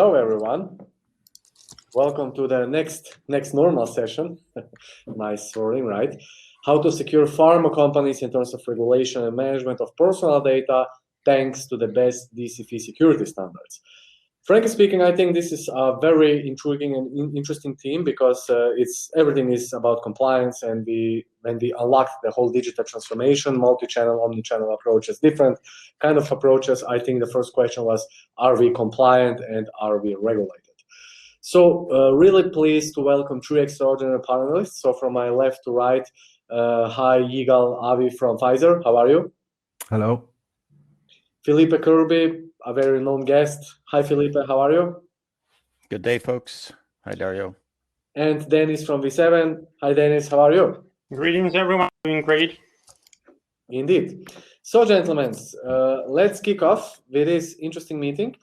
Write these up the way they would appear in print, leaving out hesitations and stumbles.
Hello, everyone. Welcome to the next normal session. Nice wording, right? How to secure pharma companies in terms of regulation and management of personal data, thanks to the best DCP security standards. Frankly speaking, I think this is a very intriguing and interesting theme because everything is about compliance, and when we unlock the whole digital transformation, multi-channel, omni-channel approaches, different kind of approaches. I think the first question was, are we compliant and are we regulated? So really pleased to welcome three extraordinary panelists. So from my left to right, hi, Yigal, Aviv from Pfizer. How are you? Hello. Philippe, Kirby, a very known guest. Hi, Philippe, how are you? Good day, folks. Hi, Dario. And Dennis from Viseven. Hi, Dennis, how are you? Greetings, everyone. Doing great. Indeed. So, gentlemen, let's kick off with this interesting meeting.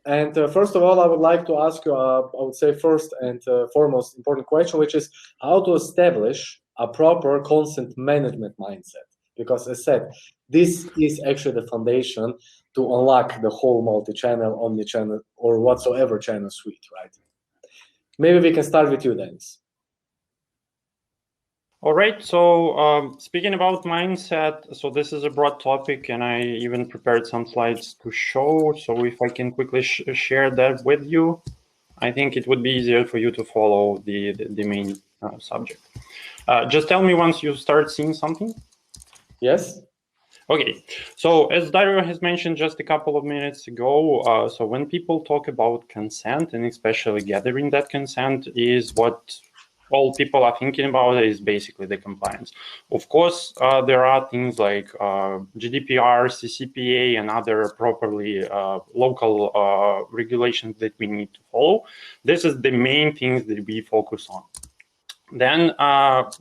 And first of all, I would like to ask you, I would say first and foremost important question, which is how to establish a proper consent management mindset. Because as I said, this is actually the foundation to unlock the whole multi-channel, omni-channel, or whatsoever channel suite, right? Maybe we can start with you, Dennis. All right, so speaking about mindset, so this is a broad topic, and I even prepared some slides to show. So if I can quickly share that with you, I think it would be easier for you to follow the main subject. Just tell me once you start seeing something. Yes. Okay, so as Dario has mentioned just a couple of minutes ago, so when people talk about consent, and especially gathering that consent, is what all people are thinking about is basically the compliance. Of course, there are things like GDPR, CCPA, and other properly local regulations that we need to follow. This is the main things that we focus on. Then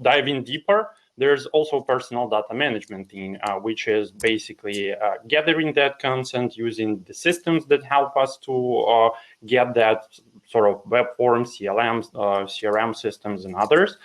diving deeper, there's also personal data management team, which is basically gathering that consent using the systems that help us to get that sort of web forms, CLMs, CRM systems, and others.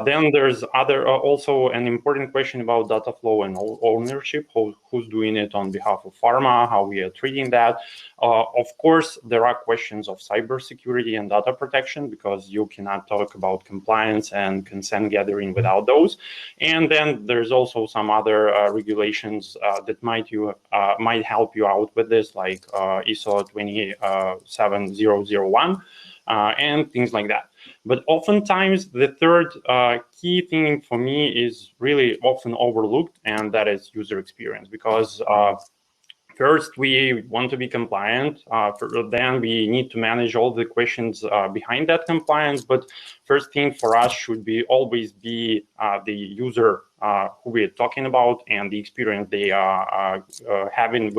Then there's also an important question about data flow and ownership, who's doing it on behalf of pharma, how we are treating that. Of course, there are questions of cybersecurity and data protection, because you cannot talk about compliance and consent gathering without those. And then there's also some other regulations that might help you out with this, like ISO 27001 and things like that. But oftentimes, the third key thing for me is really often overlooked, and that is user experience. Because first, we want to be compliant. Then we need to manage all the questions behind that compliance. But first thing for us should always be the user who we're talking about and the experience they are having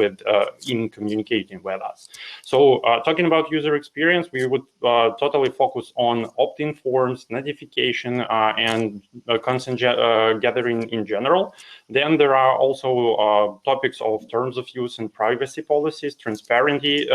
in communicating with us. So talking about user experience, we would totally focus on opt-in forms, notification, and consent gathering in general. Then there are also topics of terms of use and privacy policies, transparency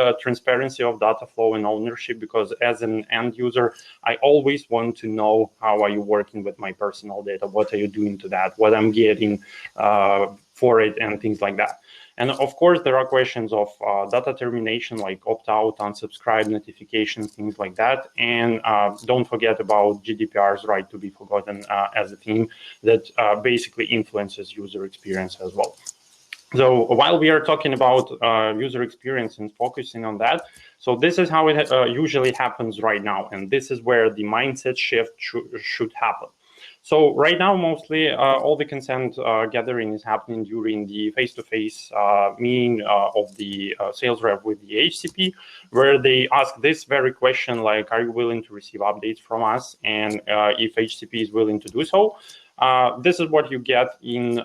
of data flow and ownership, because as an end user, I always want to know how are you working with my personal data, what are you doing to that, what I'm getting for it, and things like that. And of course, there are questions of data termination, like opt-out, unsubscribe, notifications, things like that. And don't forget about GDPR's right to be forgotten as a theme that basically influences user experience as well. So while we are talking about user experience and focusing on that, so this is how it usually happens right now. And this is where the mindset shift should happen. So right now, mostly all the consent gathering is happening during the face-to-face meeting of the sales rep with the HCP, where they ask this very question, like, are you willing to receive updates from us? And if HCP is willing to do so, this is what you get in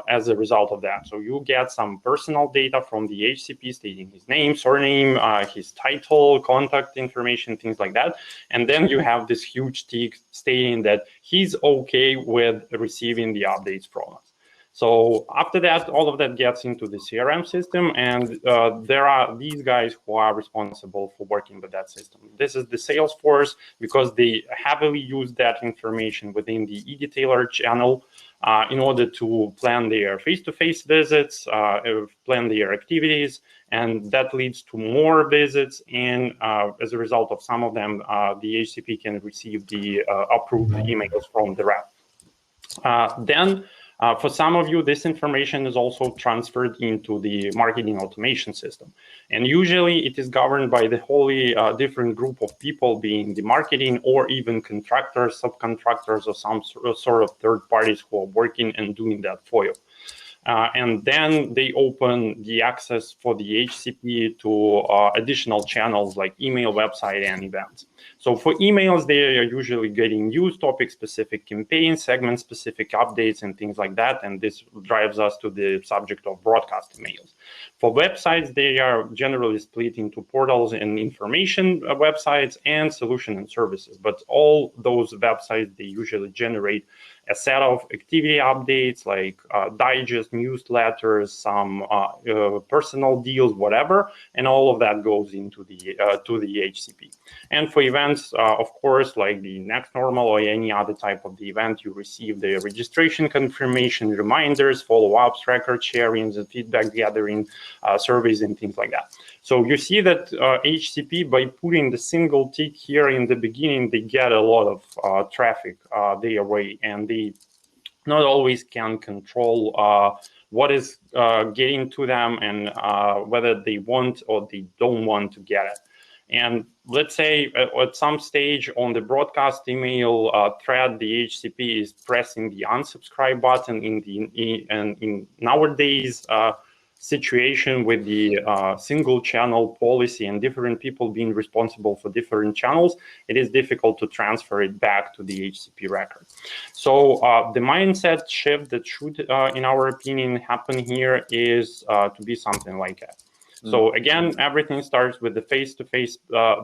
as a result of that. So you get some personal data from the HCP stating his name, surname, his title, contact information, things like that. And then you have this huge tick stating that he's okay with receiving the updates from us. So after that, all of that gets into the CRM system, and there are these guys who are responsible for working with that system. This is the Salesforce, because they heavily use that information within the e-detailer channel in order to plan their face-to-face visits, plan their activities, and that leads to more visits. And as a result of some of them, the HCP can receive the approved emails from the rep. Then for some of you, this information is also transferred into the marketing automation system. And usually it is governed by the wholly different group of people, being the marketing or even contractors, subcontractors, or some sort of third parties who are working and doing that for you. And then they open the access for the HCP to additional channels like email, website, and events. So for emails, they are usually getting news, topic-specific campaigns, segment-specific updates, and things like that. And this drives us to the subject of broadcast emails. For websites, they are generally split into portals and information websites and solution and services. But all those websites, they usually generate a set of activity updates like digest, newsletters, some personal deals, whatever, and all of that goes into the to the HCP. And for events, of course, like the next normal or any other type of the event, you receive the registration confirmation, reminders, follow-ups, record sharings, and feedback gathering, surveys, and things like that. So you see that HCP, by putting the single tick here in the beginning, they get a lot of traffic their way, and they not always can control what is getting to them and whether they want or they don't want to get it. And let's say at some stage on the broadcast email thread, the HCP is pressing the unsubscribe button in nowadays situation with the single channel policy and different people being responsible for different channels, it is difficult to transfer it back to the HCP record. So the mindset shift that should, in our opinion, happen here is to be something like that. So again, everything starts with the face-to-face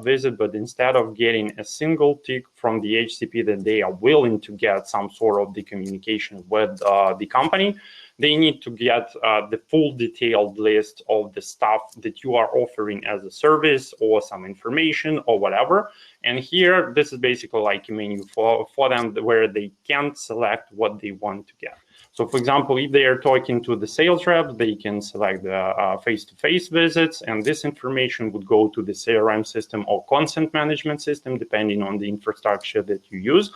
visit, but instead of getting a single tick from the HCP that they are willing to get some sort of the communication with the company, they need to get the full detailed list of the stuff that you are offering as a service or some information or whatever. And here, this is basically like a menu for them where they can select what they want to get. So for example, if they are talking to the sales reps, they can select the face-to-face visits, and this information would go to the CRM system or content management system, depending on the infrastructure that you use.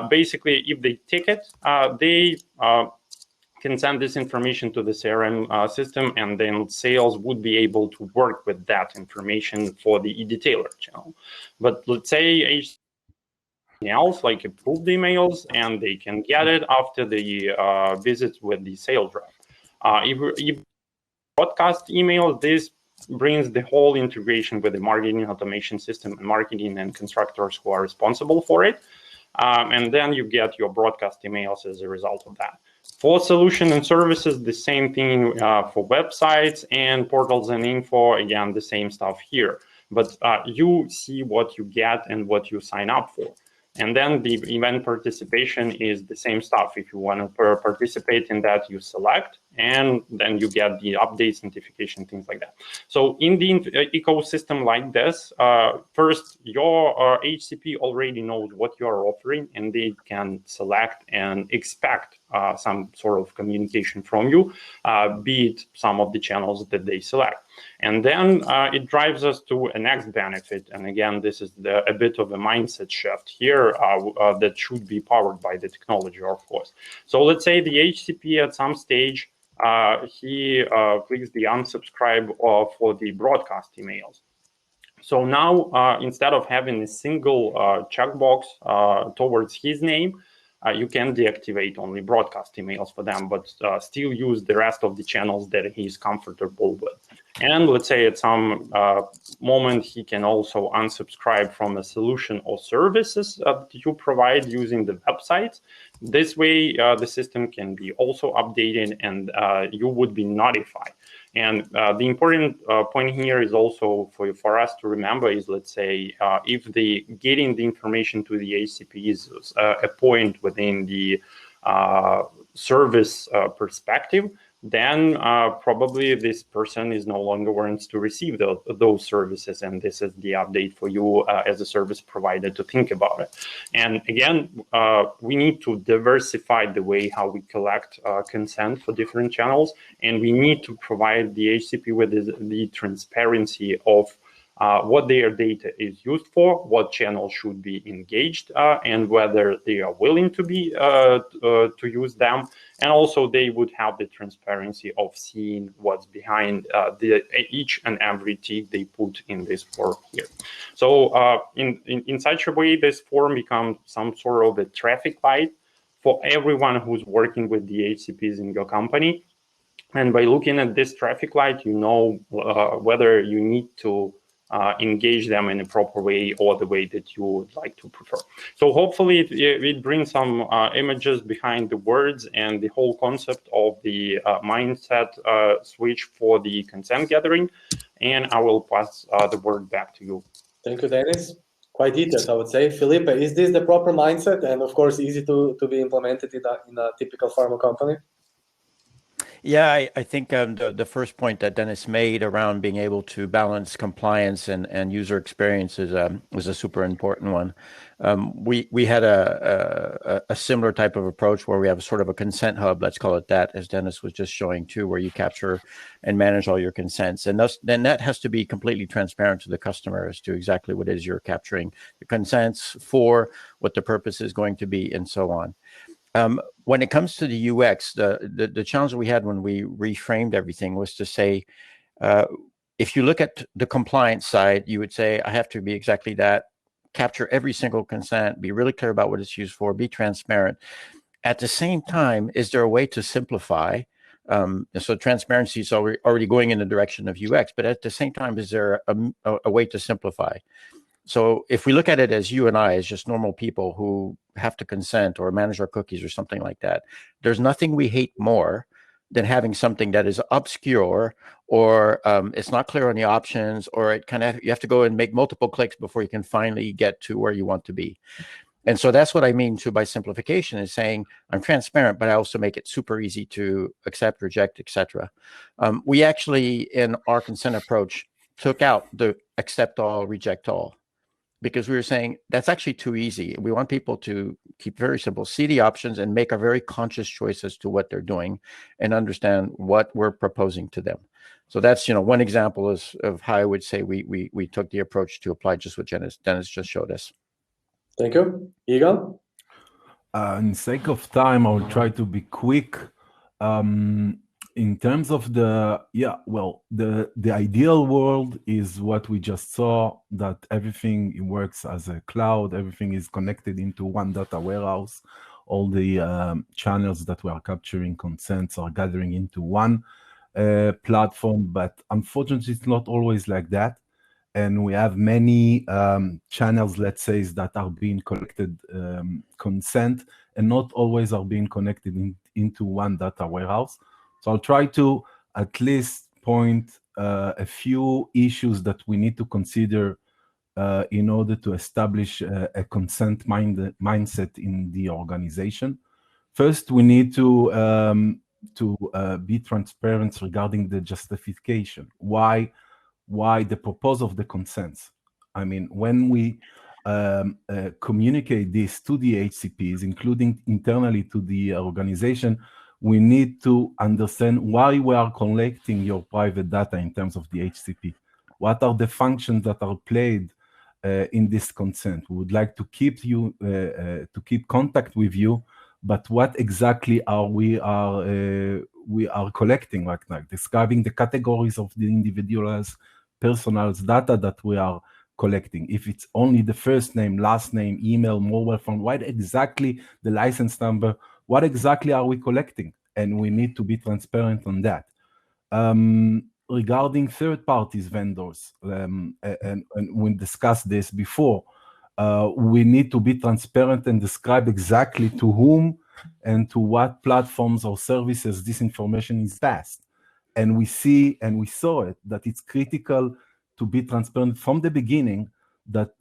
Basically, if they tick it, they can send this information to the CRM system, and then sales would be able to work with that information for the e-detailer channel. But let's say else like approved emails, and they can get it after the visit with the sales rep. If broadcast emails, this brings the whole integration with the marketing automation system and marketing and constructors who are responsible for it. And then you get your broadcast emails as a result of that. For solution and services, the same thing for websites and portals and info, again, the same stuff here. But you see what you get and what you sign up for. And then the event participation is the same stuff. If you want to participate in that, you select, and then you get the updates, notification, things like that. So in the ecosystem like this, first, your HCP already knows what you are offering, and they can select and expect some sort of communication from you, be it some of the channels that they select. And then it drives us to a next benefit. And again, this is a bit of a mindset shift here that should be powered by the technology, of course. So let's say the HCP at some stage, he clicks the unsubscribe for the broadcast emails. So now, instead of having a single checkbox towards his name, you can deactivate only broadcast emails for them, but still use the rest of the channels that he's comfortable with. And let's say at some moment, he can also unsubscribe from a solution or services that you provide using the website. This way, the system can be also updated, and you would be notified. And the important point here is also for us to remember is, let's say, if getting the information to the HCP is a point within the service perspective, then probably this person is no longer wants to receive those services, and this is the update for you as a service provider to think about it. And again, we need to diversify the way how we collect consent for different channels, and we need to provide the HCP with the transparency of what their data is used for, what channel should be engaged, and whether they are willing to be to use them. And also they would have the transparency of seeing what's behind each and every tick they put in this form here. So in such a way, this form becomes some sort of a traffic light for everyone who's working with the HCPs in your company. And by looking at this traffic light, you know whether you need to engage them in a proper way or the way that you would like to prefer. So hopefully it brings some images behind the words and the whole concept of the mindset switch for the consent gathering. And I will pass the word back to you. Thank you, Dennis. Quite detailed, I would say. Philippe, is this the proper mindset and, of course, easy to be implemented in a typical pharma company? Yeah, I think the first point that Dennis made around being able to balance compliance and user experience was a super important one. We had a similar type of approach where we have sort of a consent hub, let's call it that, as Dennis was just showing too, where you capture and manage all your consents. And then that has to be completely transparent to the customer as to exactly what it is you're capturing the consents for, what the purpose is going to be, and so on. When it comes to the UX, the challenge we had when we reframed everything was to say, if you look at the compliance side, you would say, I have to be exactly that, capture every single consent, be really clear about what it's used for, be transparent. At the same time, is there a way to simplify? So transparency is already going in the direction of UX, but at the same time, is there a way to simplify? So if we look at it as you and I, as just normal people who have to consent or manage our cookies or something like that, there's nothing we hate more than having something that is obscure or it's not clear on the options, or it kind of, you have to go and make multiple clicks before you can finally get to where you want to be. And so that's what I mean too by simplification, is saying I'm transparent, but I also make it super easy to accept, reject, etc. We actually, in our consent approach, took out the accept all, reject all, because we were saying that's actually too easy. We want people to keep very simple, see the options and make a very conscious choice as to what they're doing and understand what we're proposing to them. So that's, one example of how I would say we took the approach to apply just what Dennis just showed us. Thank you. Yigal? In sake of time, I will try to be quick. In terms of the ideal world is what we just saw, that everything works as a cloud, everything is connected into one data warehouse. All the channels that we are capturing consents are gathering into one platform, but unfortunately, it's not always like that. And we have many channels, let's say, that are being collected consent and not always are being connected into one data warehouse. So I'll try to at least point a few issues that we need to consider in order to establish a consent mindset in the organization. First, we need to be transparent regarding the justification. Why the purpose of the consents? I mean, when we communicate this to the HCPs, including internally to the organization, we need to understand why we are collecting your private data in terms of the HCP. What are the functions that are played in this consent? We would like to keep you to keep contact with you, but what exactly are we are collecting right now? Describing the categories of the individuals, personals data that we are collecting. If it's only the first name, last name, email, mobile phone, what exactly the license number? What exactly are we collecting? And we need to be transparent on that. Regarding third parties vendors, and we discussed this before, we need to be transparent and describe exactly to whom and to what platforms or services this information is passed. And we saw it, that it's critical to be transparent from the beginning, that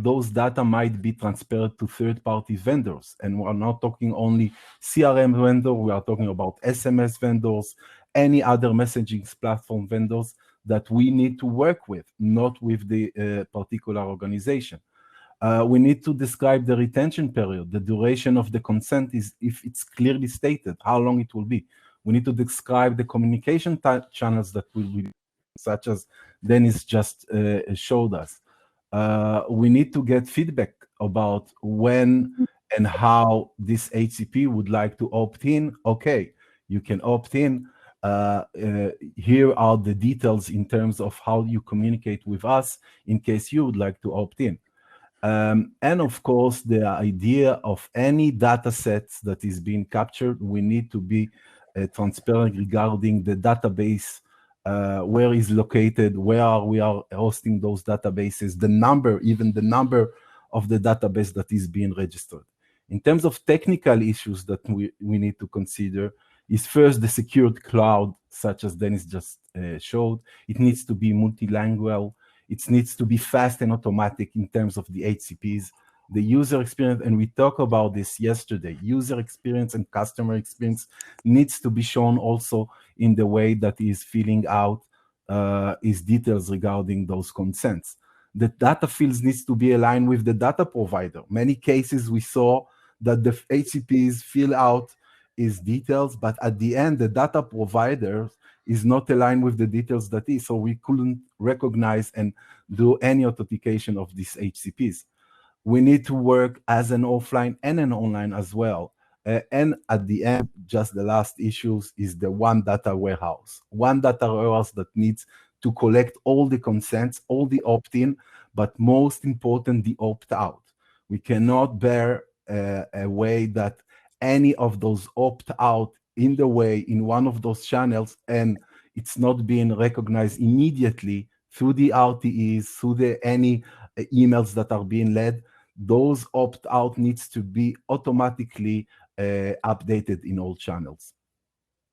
those data might be transferred to third-party vendors. And we're not talking only CRM vendor, we are talking about SMS vendors, any other messaging platform vendors that we need to work with, not with the particular organization. We need to describe the retention period. The duration of the consent is if it's clearly stated, how long it will be. We need to describe the communication channels that will be, such as Dennis just showed us. We need to get feedback about when and how this HCP would like to opt in. Okay, you can opt in. Here are the details in terms of how you communicate with us in case you would like to opt in. And of course, the idea of any data sets that is being captured, we need to be transparent regarding the database, where is located, where we are hosting those databases, the number of the database that is being registered. In terms of technical issues that we need to consider is first the secured cloud, such as Dennis just showed. It needs to be multilingual. It needs to be fast and automatic in terms of the HCPs. The user experience, and we talked about this yesterday, user experience and customer experience needs to be shown also in the way that he is filling out his details regarding those consents. The data fields needs to be aligned with the data provider. Many cases we saw that the HCPs fill out his details, but at the end, the data provider is not aligned with the details that is, so we couldn't recognize and do any authentication of these HCPs. We need to work as an offline and an online as well. And at the end, just the last issues is the one data warehouse. One data warehouse that needs to collect all the consents, all the opt-in, but most important, the opt-out. We cannot bear a way that any of those opt-out in one of those channels, and it's not being recognized immediately through the RTEs, through any emails that are being led. Those opt-out needs to be automatically updated in all channels.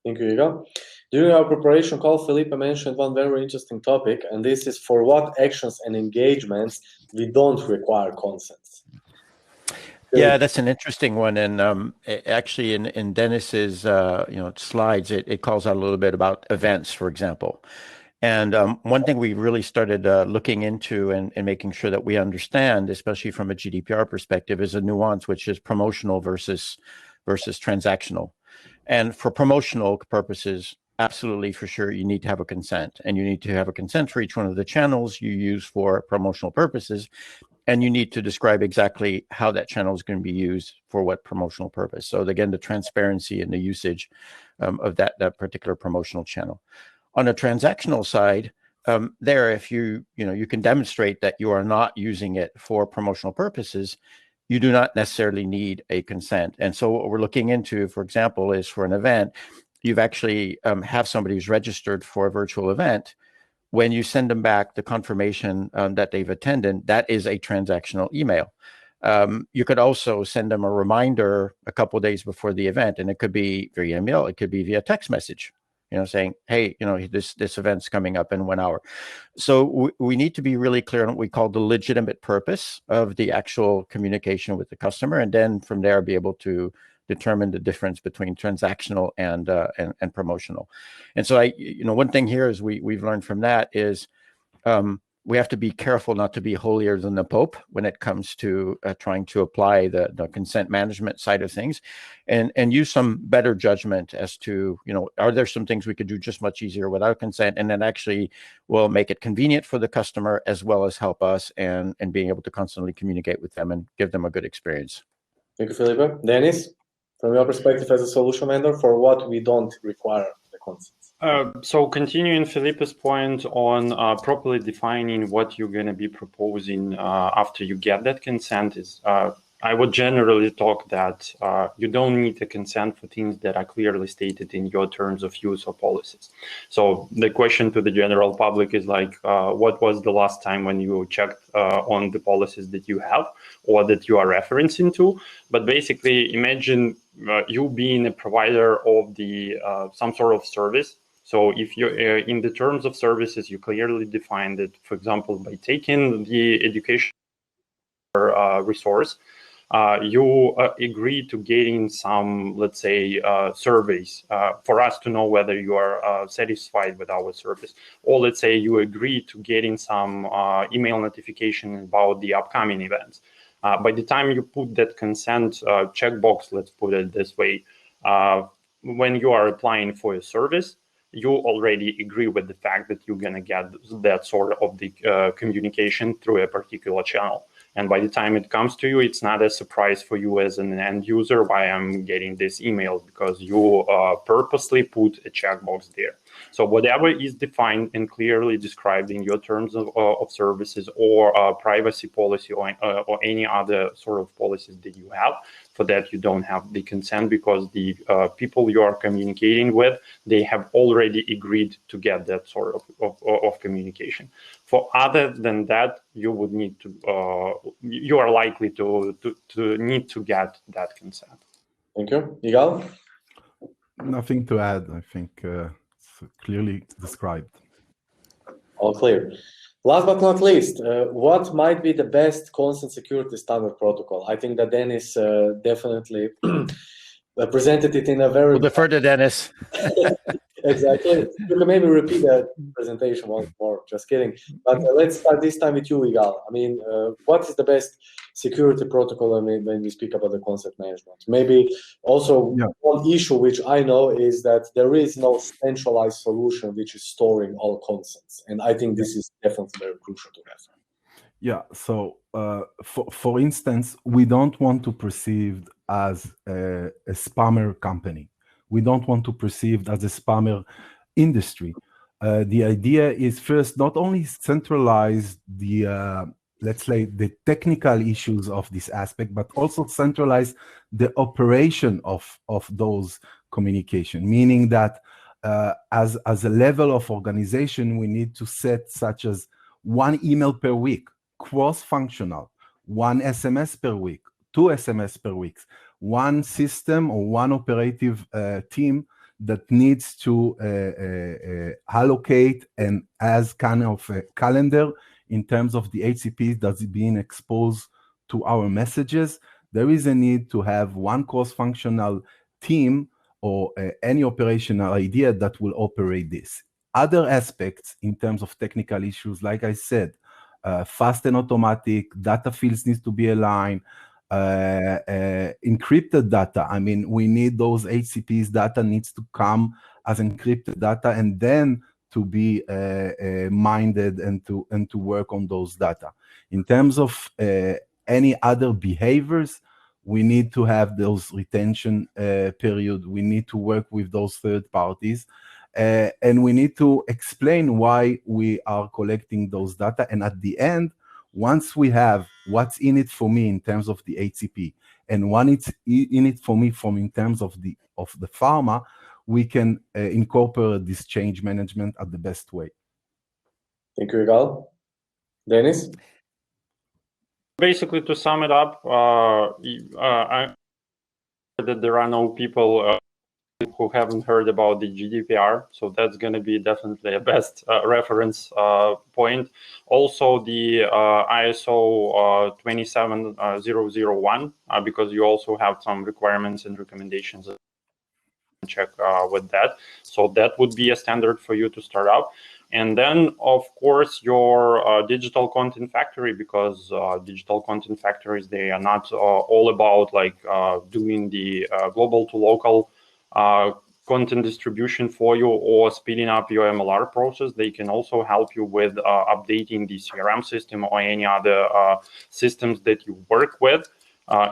Thank you, Yigal. During our preparation call, Philippe mentioned one very interesting topic, and this is for what actions and engagements we don't require consents. Yeah, that's an interesting one, and actually, in Dennis's slides, it calls out a little bit about events, for example. And one thing we really started looking into and making sure that we understand, especially from a GDPR perspective, is a nuance, which is promotional versus transactional. And for promotional purposes, absolutely, for sure, you need to have a consent, and you need to have a consent for each one of the channels you use for promotional purposes. And you need to describe exactly how that channel is going to be used for what promotional purpose. So again, the transparency and the usage of that particular promotional channel. On a transactional side, if you can demonstrate that you are not using it for promotional purposes, you do not necessarily need a consent. And so what we're looking into, for example, is for an event, you've actually have somebody who's registered for a virtual event. When you send them back the confirmation that they've attended, that is a transactional email. You could also send them a reminder a couple of days before the event, and it could be via email, it could be via text message, saying, hey, this event's coming up in 1 hour. So we need to be really clear on what we call the legitimate purpose of the actual communication with the customer, and then from there be able to determine the difference between transactional and promotional. And so one thing here is we've learned from that is we have to be careful not to be holier than the Pope when it comes to trying to apply the consent management side of things, and use some better judgment as to, are there some things we could do just much easier without consent, and then actually will make it convenient for the customer as well as help us and being able to constantly communicate with them and give them a good experience. Thank you, Philippe. Dennis, from your perspective as a solution vendor, for what we don't require the consents? So continuing Philippe's point on properly defining what you're going to be proposing after you get that consent is, I would generally talk that you don't need a consent for things that are clearly stated in your terms of use or policies. So the question to the general public is like, what was the last time when you checked on the policies that you have or that you are referencing to? But basically, imagine you being a provider of the some sort of service. So if you're in the terms of services, you clearly define that, for example, by taking the education resource, you agree to getting some, let's say, surveys for us to know whether you are satisfied with our service. Or let's say you agree to getting some email notification about the upcoming events. By the time you put that consent checkbox, let's put it this way, when you are applying for a service, you already agree with the fact that you're going to get that sort of the communication through a particular channel. And by the time it comes to you, it's not a surprise for you as an end user why I'm getting this email, because you purposely put a checkbox there. So whatever is defined and clearly described in your terms of services or privacy policy or any other sort of policies that you have, for that you don't have the consent, because the people you are communicating with, they have already agreed to get that sort of communication. For other than that, you would need to, you are likely to need to get that consent. Thank you. Yigal? Nothing to add. I think it's clearly described. All clear. Last but not least, what might be the best consent security standard protocol? I think that Dennis definitely presented it in a very... We'll defer to Dennis. Exactly. You can maybe repeat that presentation once more. Just kidding. But let's start this time with you, Yigal. I mean, what is the best security protocol when we speak about the consent management? Maybe also one issue which I know is that there is no centralized solution which is storing all consents. And I think this is definitely very crucial to have. Yeah, so for instance, we don't want to perceive as a spammer company. We don't want to perceive as a spammer industry. The idea is first, not only centralize the, let's say, the technical issues of this aspect, but also centralize the operation of those communication, meaning that as a level of organization, we need to set such as 1 email per week, cross-functional, 1 SMS per week, 2 SMS per week, 1 system or 1 operative team that needs to allocate and as kind of a calendar in terms of the HCPs that's being exposed to our messages. There is a need to have 1 cross-functional team or any operational idea that will operate this. Other aspects in terms of technical issues, like I said, fast and automatic, data fields needs to be aligned, encrypted data. I mean, we need those HCPs data needs to come as encrypted data and then to be minded and to work on those data. In terms of any other behaviors, we need to have those retention period. We need to work with those third parties. And we need to explain why we are collecting those data. And at the end, once we have what's in it for me in terms of the HCP and what it's in it for me from in terms of the pharma, we can incorporate this change management at the best way. Thank you, Yigal. Dennis? Basically, to sum it up, I that there are no people who haven't heard about the GDPR, so that's going to be definitely a best reference point. Also, the ISO 27001, because you also have some requirements and recommendations. Check with that. So that would be a standard for you to start out. And then, of course, your digital content factory, because digital content factories, they are not all about like doing the global to local content distribution for you or speeding up your MLR process. They can also help you with updating the CRM system or any other systems that you work with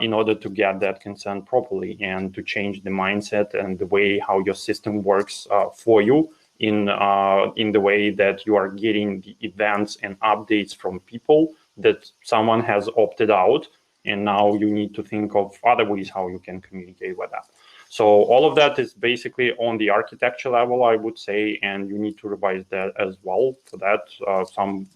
in order to get that consent properly and to change the mindset and the way how your system works for you in the way that you are getting the events and updates from people that someone has opted out, and now you need to think of other ways how you can communicate with that. So all of that is basically on the architecture level, I would say, and you need to revise that as well. For that, some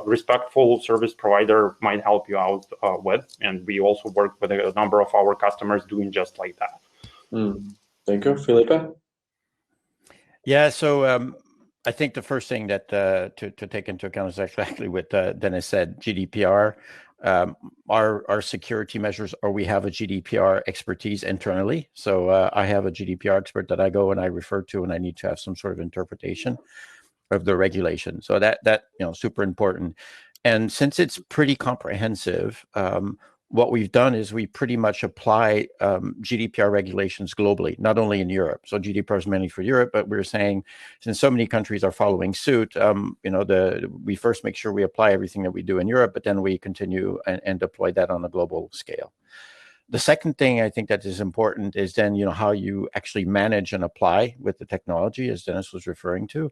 respectful service provider might help you out with, and we also work with a number of our customers doing just like that. Thank you. Philippe? Yeah, so I think the first thing that to take into account is exactly what Dennis said, GDPR. our security measures, or we have a GDPR expertise internally. So I have a GDPR expert that I go and I refer to when I need to have some sort of interpretation of the regulation. So that super important. And since it's pretty comprehensive, what we've done is we pretty much apply GDPR regulations globally, not only in Europe. So GDPR is mainly for Europe, but we're saying since so many countries are following suit, we first make sure we apply everything that we do in Europe, but then we continue and deploy that on a global scale. The second thing I think that is important is then, how you actually manage and apply with the technology, as Dennis was referring to.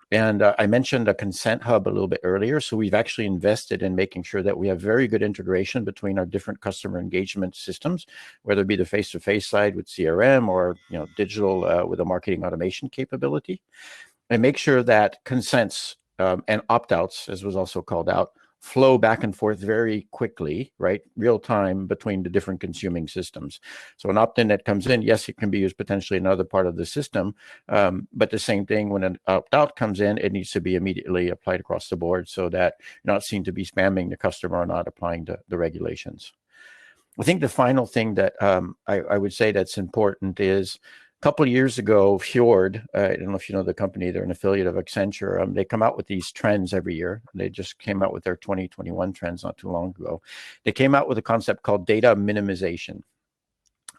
And I mentioned a consent hub a little bit earlier. So we've actually invested in making sure that we have very good integration between our different customer engagement systems, whether it be the face-to-face side with CRM or digital with a marketing automation capability, and make sure that consents and opt-outs, as was also called out, flow back and forth very quickly, right? Real time between the different consuming systems. So an opt-in that comes in, yes, it can be used potentially in another part of the system, but the same thing when an opt-out comes in, it needs to be immediately applied across the board so that you're not seen to be spamming the customer or not applying the regulations. I think the final thing that I would say that's important is a couple of years ago, Fjord, I don't know if you know the company, they're an affiliate of Accenture. They come out with these trends every year. They just came out with their 2021 trends not too long ago. They came out with a concept called data minimization.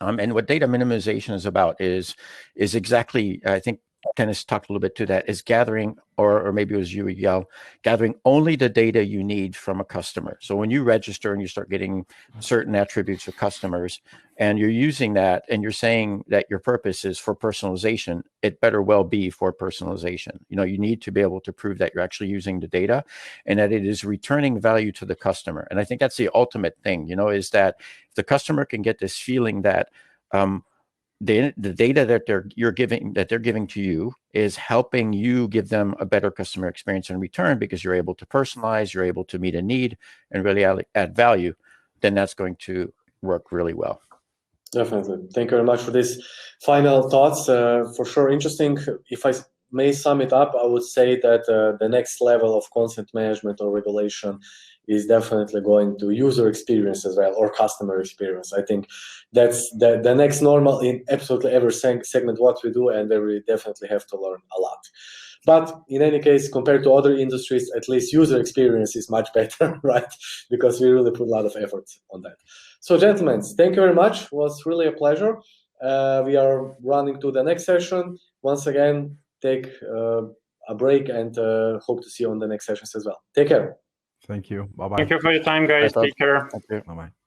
And what data minimization is about is exactly, I think Dennis talked a little bit to that, is gathering, or maybe it was you, Yigal, gathering only the data you need from a customer. So when you register and you start getting certain attributes of customers, and you're using that, and you're saying that your purpose is for personalization, it better well be for personalization. You need to be able to prove that you're actually using the data and that it is returning value to the customer. And I think that's the ultimate thing, is that if the customer can get this feeling that the data that they're giving to you is helping you give them a better customer experience in return, because you're able to personalize, you're able to meet a need and really add value, then that's going to work really well. Definitely. Thank you very much for these final thoughts. For sure, interesting. If I may sum it up, I would say that the next level of consent management or regulation is definitely going to user experience as well, or customer experience. I think that's the next normal in absolutely every segment what we do, and we definitely have to learn a lot. But in any case, compared to other industries, at least user experience is much better, right? Because we really put a lot of effort on that. So, gentlemen, thank you very much. It was really a pleasure. We are running to the next session. Once again, take a break and hope to see you on the next sessions as well. Take care. Thank you. Bye-bye. Thank you for your time, guys. Take care. Thank you. Bye-bye.